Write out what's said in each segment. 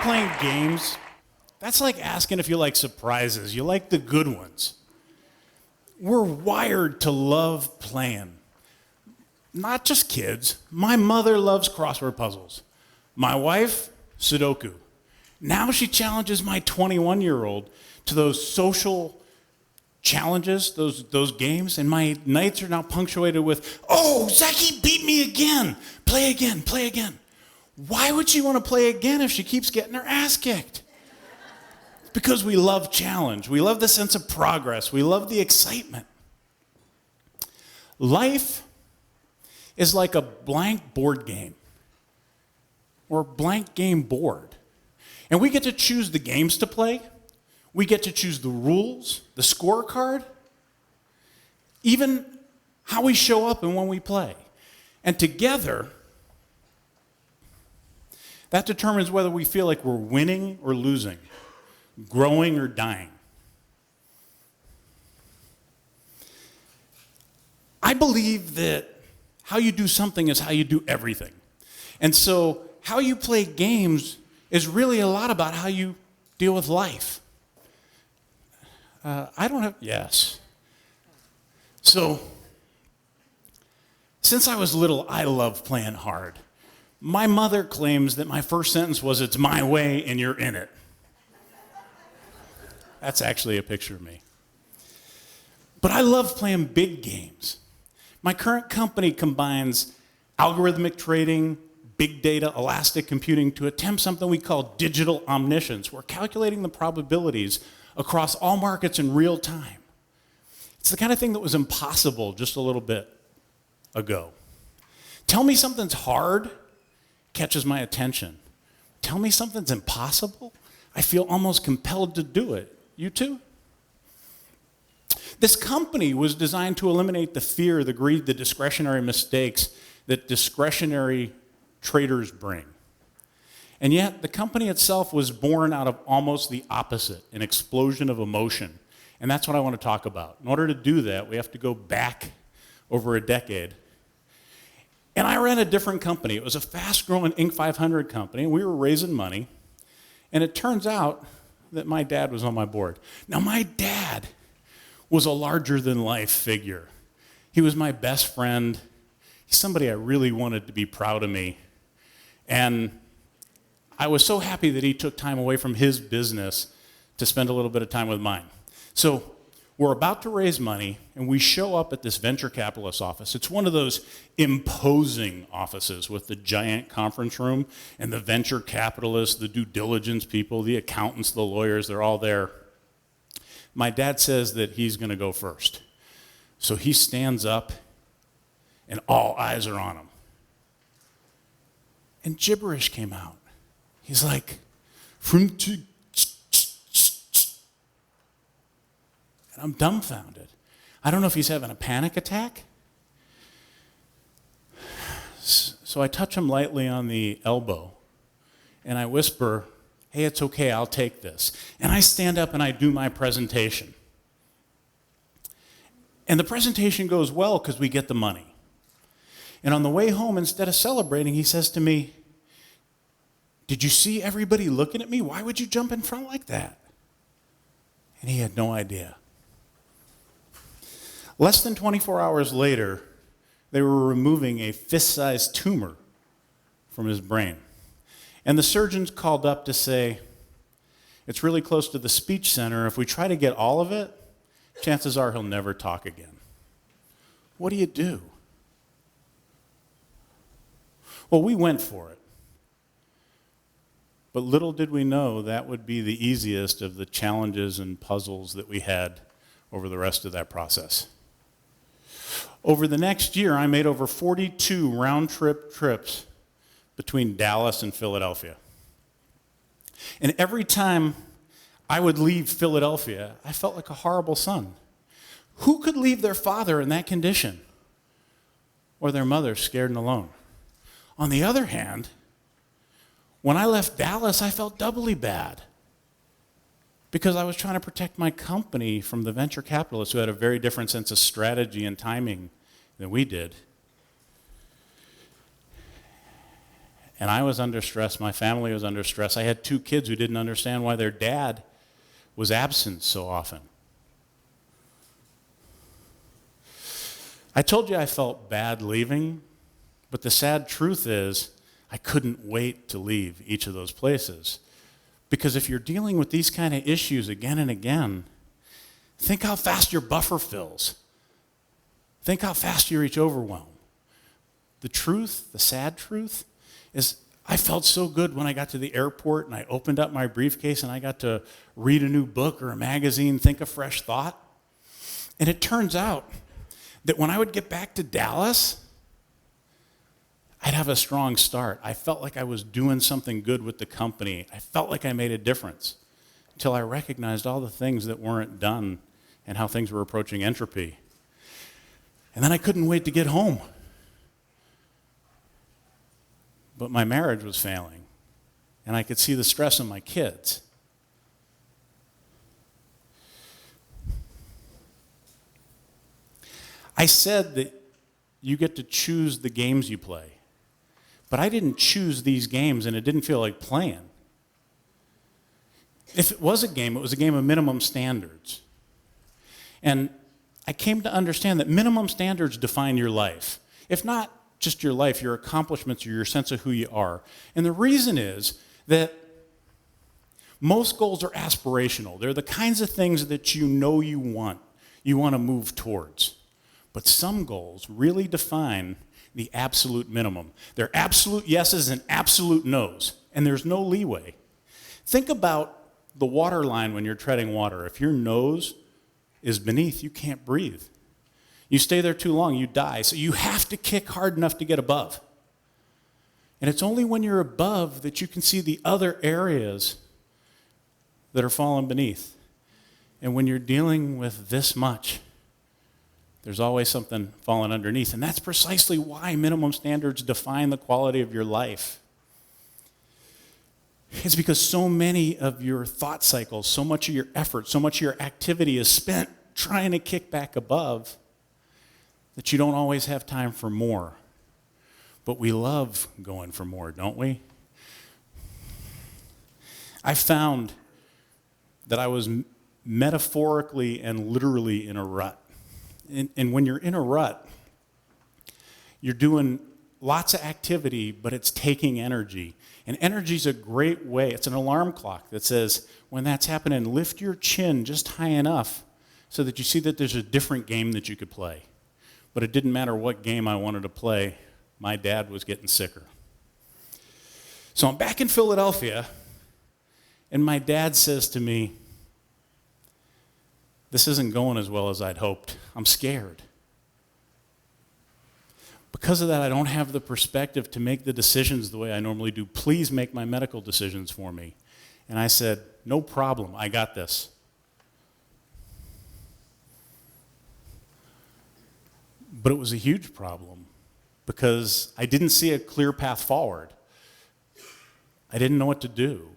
playing games, that's like asking if you like surprises. You like the good ones. We're wired to love playing. Not just kids. My mother loves crossword puzzles. My wife, Sudoku. Now she challenges my 21-year-old to those social challenges, those games, and my nights are now punctuated with, oh, Zaki beat me again. Play again, play again. Why would she want to play again if she keeps getting her ass kicked? It's because we love challenge. We love the sense of progress. We love the excitement. Life is like a blank board game or blank game board. And we get to choose the games to play. We get to choose the rules, the scorecard, even how we show up and when we play. And together, that determines whether we feel like we're winning or losing, growing or dying. I believe that how you do something is how you do everything. And so how you play games is really a lot about how you deal with life. Yes. So, since I was little, I love playing hard. My mother claims that my first sentence was, it's my way and you're in it. That's actually a picture of me. But I love playing big games. My current company combines algorithmic trading, big data, elastic computing to attempt something we call digital omniscience. We're calculating the probabilities across all markets in real time. It's the kind of thing that was impossible just a little bit ago. Tell me something's hard, catches my attention. Tell me something's impossible, I feel almost compelled to do it. You too? This company was designed to eliminate the fear, the greed, the discretionary mistakes that discretionary traders bring. And yet, the company itself was born out of almost the opposite, an explosion of emotion. And that's what I want to talk about. In order to do that, we have to go back over a decade. And I ran a different company. It was a fast-growing Inc. 500 company, and we were raising money. And it turns out that my dad was on my board. Now, my dad was a larger-than-life figure. He was my best friend. He's somebody I really wanted to be proud of me. And I was so happy that he took time away from his business to spend a little bit of time with mine. So we're about to raise money, and we show up at this venture capitalist office. It's one of those imposing offices with the giant conference room, and the venture capitalists, the due diligence people, the accountants, the lawyers, they're all there. My dad says that he's going to go first. So he stands up, and all eyes are on him. And gibberish came out. He's like, and I'm dumbfounded. I don't know if he's having a panic attack. So I touch him lightly on the elbow, and I whisper, hey, it's okay, I'll take this. And I stand up and I do my presentation. And the presentation goes well because we get the money. And on the way home, instead of celebrating, he says to me, did you see everybody looking at me? Why would you jump in front like that? And he had no idea. Less than 24 hours later, they were removing a fist-sized tumor from his brain. And the surgeons called up to say, it's really close to the speech center. If we try to get all of it, chances are he'll never talk again. What do you do? Well, we went for it. But little did we know that would be the easiest of the challenges and puzzles that we had over the rest of that process. Over the next year, I made over 42 round-trip trips between Dallas and Philadelphia. And every time I would leave Philadelphia, I felt like a horrible son. Who could leave their father in that condition? Or their mother scared and alone? On the other hand, when I left Dallas, I felt doubly bad because I was trying to protect my company from the venture capitalists who had a very different sense of strategy and timing than we did. And I was under stress. My family was under stress. I had 2 kids who didn't understand why their dad was absent so often. I told you I felt bad leaving, but the sad truth is I couldn't wait to leave each of those places. Because if you're dealing with these kind of issues again and again, think how fast your buffer fills. Think how fast you reach overwhelm. The truth, the sad truth, is I felt so good when I got to the airport and I opened up my briefcase and I got to read a new book or a magazine, think a fresh thought. And it turns out that when I would get back to Dallas, I'd have a strong start. I felt like I was doing something good with the company. I felt like I made a difference until I recognized all the things that weren't done and how things were approaching entropy. And then I couldn't wait to get home. But my marriage was failing, and I could see the stress on my kids. I said that you get to choose the games you play, but I didn't choose these games, and it didn't feel like playing. If it was a game, it was a game of minimum standards. And I came to understand that minimum standards define your life. If not just your life, your accomplishments, or your sense of who you are. And the reason is that most goals are aspirational. They're the kinds of things that you know you want to move towards. But some goals really define the absolute minimum. They're absolute yeses and absolute nos, and there's no leeway. Think about the water line when you're treading water. If your nose is beneath, you can't breathe. You stay there too long, you die. So you have to kick hard enough to get above. And it's only when you're above that you can see the other areas that are falling beneath. And when you're dealing with this much, there's always something falling underneath. And that's precisely why minimum standards define the quality of your life. It's because so many of your thought cycles, so much of your effort, so much of your activity is spent trying to kick back above that you don't always have time for more. But we love going for more, don't we? I found that I was metaphorically and literally in a rut. And when you're in a rut, you're doing lots of activity, but it's taking energy. And energy is a great way. It's an alarm clock that says, when that's happening, lift your chin just high enough so that you see that there's a different game that you could play. But it didn't matter what game I wanted to play. My dad was getting sicker. So I'm back in Philadelphia, and my dad says to me, this isn't going as well as I'd hoped. I'm scared. Because of that, I don't have the perspective to make the decisions the way I normally do. Please make my medical decisions for me. And I said, no problem, I got this. But it was a huge problem because I didn't see a clear path forward. I didn't know what to do.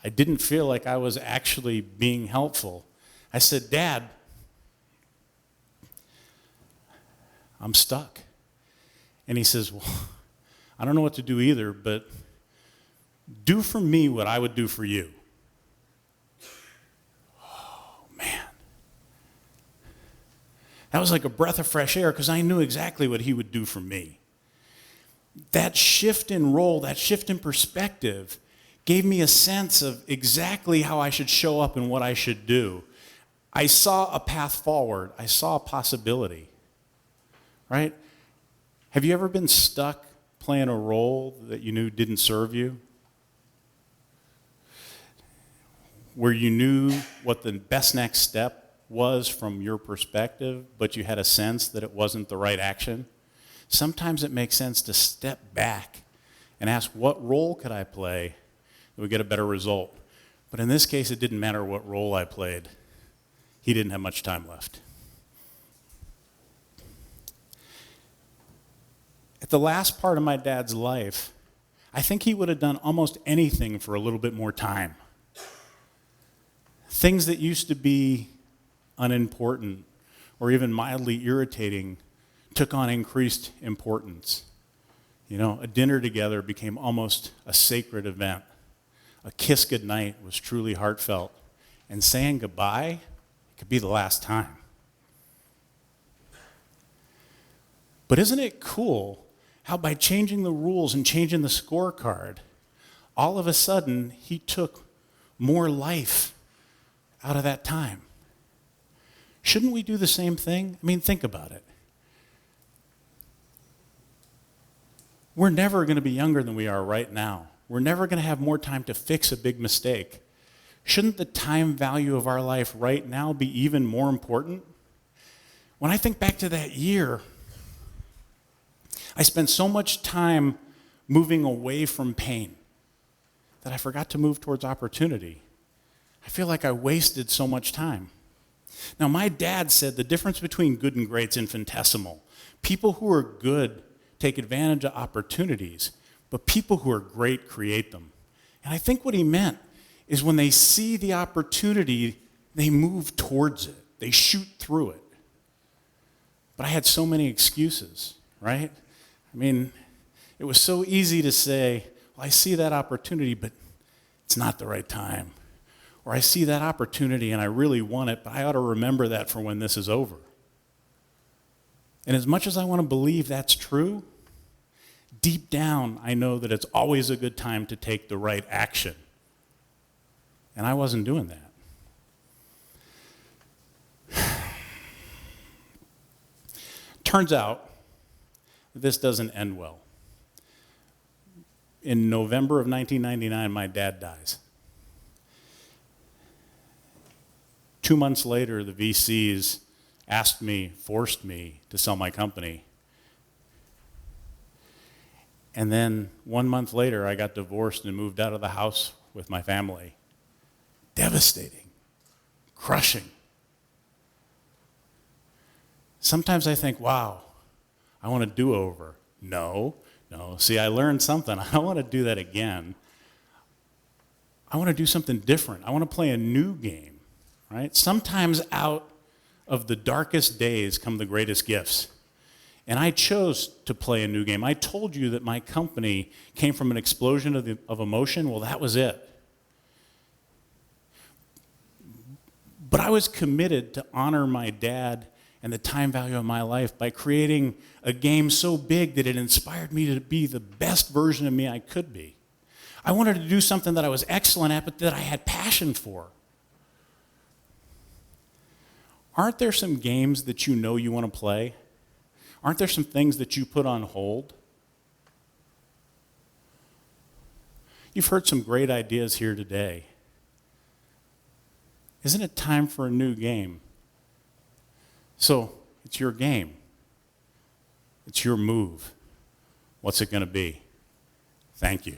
I didn't feel like I was actually being helpful. I said, Dad, I'm stuck. And he says, well, I don't know what to do either, but do for me what I would do for you. That was like a breath of fresh air because I knew exactly what he would do for me. That shift in role, that shift in perspective gave me a sense of exactly how I should show up and what I should do. I saw a path forward. I saw a possibility, right? Have you ever been stuck playing a role that you knew didn't serve you? Where you knew what the best next step was from your perspective, but you had a sense that it wasn't the right action? Sometimes it makes sense to step back and ask, what role could I play that would get a better result? But in this case, it didn't matter what role I played. He didn't have much time left. At the last part of my dad's life, I think he would have done almost anything for a little bit more time. Things that used to be unimportant or even mildly irritating took on increased importance. You know, a dinner together became almost a sacred event. A kiss goodnight was truly heartfelt. And saying goodbye could be the last time. But isn't it cool how by changing the rules and changing the scorecard, all of a sudden he took more life out of that time? Shouldn't we do the same thing? I mean, think about it. We're never going to be younger than we are right now. We're never going to have more time to fix a big mistake. Shouldn't the time value of our life right now be even more important? When I think back to that year, I spent so much time moving away from pain that I forgot to move towards opportunity. I feel like I wasted so much time. Now, my dad said the difference between good and great is infinitesimal. People who are good take advantage of opportunities, but people who are great create them. And I think what he meant is when they see the opportunity, they move towards it. They shoot through it. But I had so many excuses, right? I mean, it was so easy to say, well, I see that opportunity, but it's not the right time. Or I see that opportunity and I really want it, but I ought to remember that for when this is over. And as much as I want to believe that's true, deep down I know that it's always a good time to take the right action. And I wasn't doing that. Turns out this doesn't end well. In November of 1999, my dad dies. 2 months later, the VCs forced me to sell my company. And then 1 month later, I got divorced and moved out of the house with my family. Devastating, crushing. Sometimes I think, wow, I want a do-over. No. See, I learned something. I don't want to do that again. I want to do something different. I want to play a new game, right? Sometimes out of the darkest days come the greatest gifts. And I chose to play a new game. I told you that my company came from an explosion of emotion. Well, that was it. But I was committed to honor my dad and the time value of my life by creating a game so big that it inspired me to be the best version of me I could be. I wanted to do something that I was excellent at, but that I had passion for. Aren't there some games that you know you want to play? Aren't there some things that you put on hold? You've heard some great ideas here today. Isn't it time for a new game? So, it's your game. It's your move. What's it going to be? Thank you.